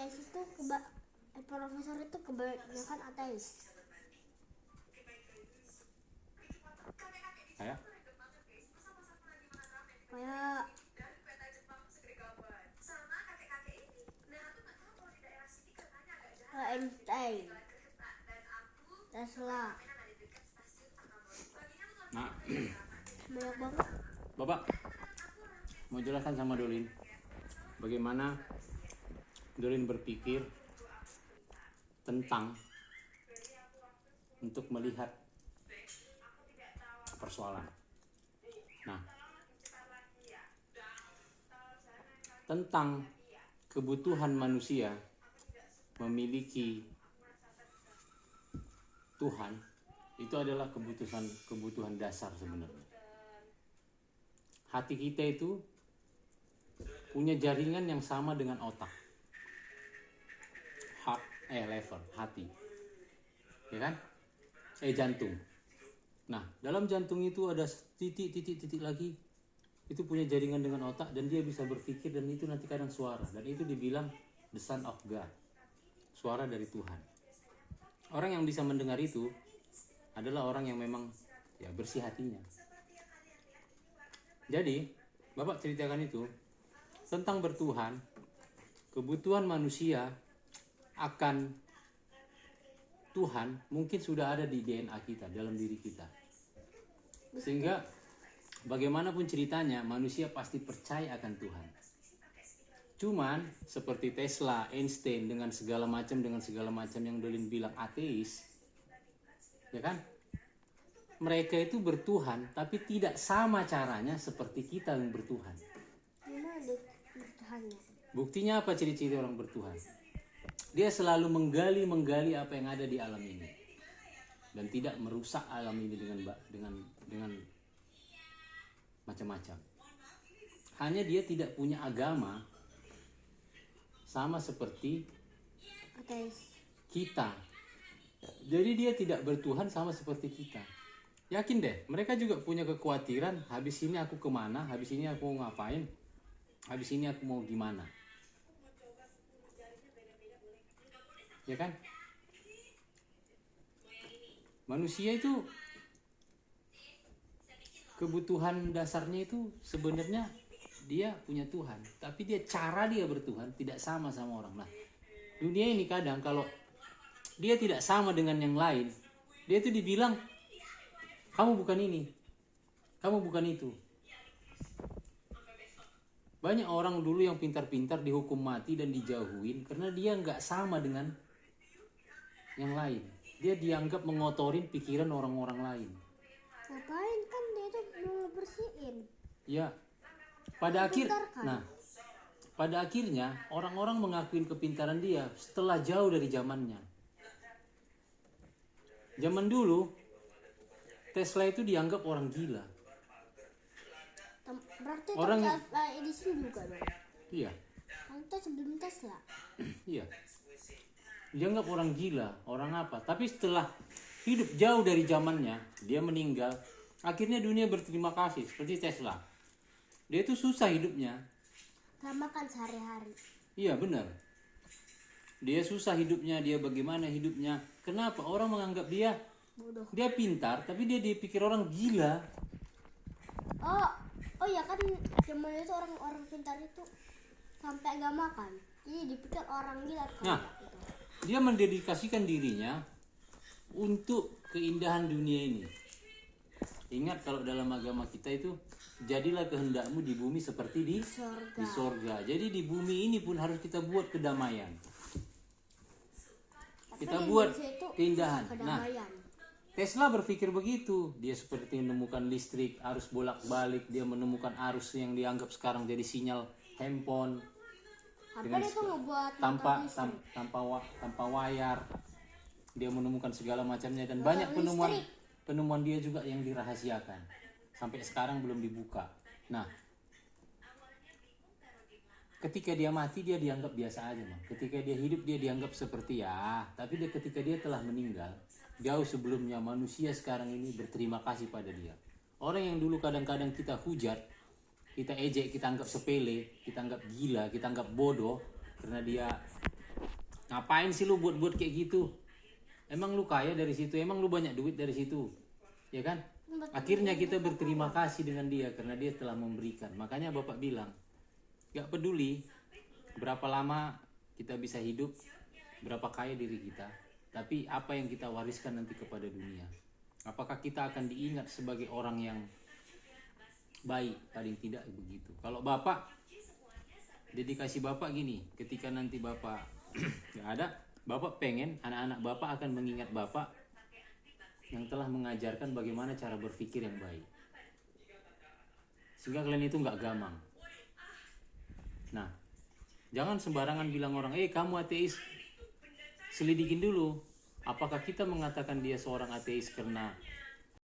ateis itu profesor itu kebanyakan ateis. Kayak Einstein, Tesla. nah, Banyak banget. Bapak mau jelaskan sama Dolin bagaimana Dolin berpikir tentang untuk melihat persoalan. Nah, tentang kebutuhan manusia memiliki Tuhan, itu adalah kebutuhan dasar sebenarnya. Hati kita itu punya jaringan yang sama dengan otak. Lever, hati. Ya kan? Jantung. Nah, dalam jantung itu ada titik lagi. Itu punya jaringan dengan otak dan dia bisa berpikir, dan itu nanti kadang suara. Dan itu dibilang the son of God. Suara dari Tuhan. Orang yang bisa mendengar itu adalah orang yang memang bersih hatinya. Jadi, Bapak ceritakan itu tentang bertuhan, kebutuhan manusia akan Tuhan mungkin sudah ada di DNA kita, dalam diri kita. Sehingga bagaimanapun ceritanya, manusia pasti percaya akan Tuhan. Cuman seperti Tesla, Einstein dengan segala macam yang Dolin bilang ateis, ya kan? Mereka itu bertuhan, tapi tidak sama caranya seperti kita yang bertuhan. Gimana bertuhannya? Buktinya apa ciri-ciri orang bertuhan? Dia selalu menggali apa yang ada di alam ini dan tidak merusak alam ini dengan macam-macam. Hanya dia tidak punya agama sama seperti Ateis. kita. Jadi dia tidak bertuhan sama seperti kita. Yakin deh, mereka juga punya kekhawatiran, habis ini aku kemana, habis ini aku mau ngapain, habis ini aku mau gimana. Ya kan? Manusia itu kebutuhan dasarnya itu sebenarnya dia punya Tuhan, tapi cara dia bertuhan tidak sama orang. Nah, dunia ini kadang kalau dia tidak sama dengan yang lain, dia itu dibilang kamu bukan ini, kamu bukan itu. Banyak orang dulu yang pintar-pintar dihukum mati dan dijauhin karena dia nggak sama dengan yang lain. Dia dianggap mengotorin pikiran orang-orang lain. Ngapain, kan dia itu mau bersihin. Ya, pada akhirnya orang-orang mengakuin kepintaran dia setelah jauh dari zamannya. Zaman dulu Tesla itu dianggap orang gila. Berarti orang Edison juga dong. Iya. Itu sebelum Tesla. Iya. Dianggap orang gila, orang apa? Tapi setelah hidup jauh dari zamannya, dia meninggal. Akhirnya dunia berterima kasih seperti Tesla. Dia itu susah hidupnya. Gak makan sehari-hari. Iya benar. Dia susah hidupnya, dia bagaimana hidupnya. Kenapa? Orang menganggap dia bodoh. Dia pintar, tapi dia dipikir orang gila. Oh ya kan, zaman itu orang-orang pintar itu sampai gak makan. Jadi dipikir orang gila. Nah, gitu. Dia mendedikasikan dirinya untuk keindahan dunia ini. Ingat kalau dalam agama kita itu, jadilah kehendakmu di bumi seperti di sorga. Jadi di bumi ini pun harus kita buat kedamaian. Kita buat keindahan. Nah, Tesla berpikir begitu. Dia seperti menemukan listrik, arus bolak-balik. Dia menemukan arus yang dianggap sekarang jadi sinyal handphone. Dengan tanpa wayar. Dia menemukan segala macamnya dan banyak penemuan dia juga yang dirahasiakan. Sampai sekarang belum dibuka. Nah, ketika dia mati dia dianggap biasa aja, ketika dia hidup dia dianggap seperti tapi ketika dia telah meninggal, jauh sebelumnya manusia sekarang ini berterima kasih pada dia. Orang yang dulu kadang-kadang kita hujat, kita ejek, kita anggap sepele, kita anggap gila, kita anggap bodoh karena dia Ngapain sih lu buat kayak gitu? Emang lu kaya dari situ? Emang lu banyak duit dari situ? Ya kan? Akhirnya kita berterima kasih dengan dia karena dia telah memberikan. Makanya Bapak bilang, gak peduli berapa lama kita bisa hidup, berapa kaya diri kita, tapi apa yang kita wariskan nanti kepada dunia. Apakah kita akan diingat sebagai orang yang baik? Paling tidak begitu. Kalau Bapak, dedikasi Bapak gini, ketika nanti Bapak gak ada, Bapak pengen anak-anak Bapak akan mengingat Bapak yang telah mengajarkan bagaimana cara berpikir yang baik. Sehingga kalian itu gak gamang. Nah, jangan sembarangan bilang orang, kamu ateis. Selidikin dulu, apakah kita mengatakan dia seorang ateis karena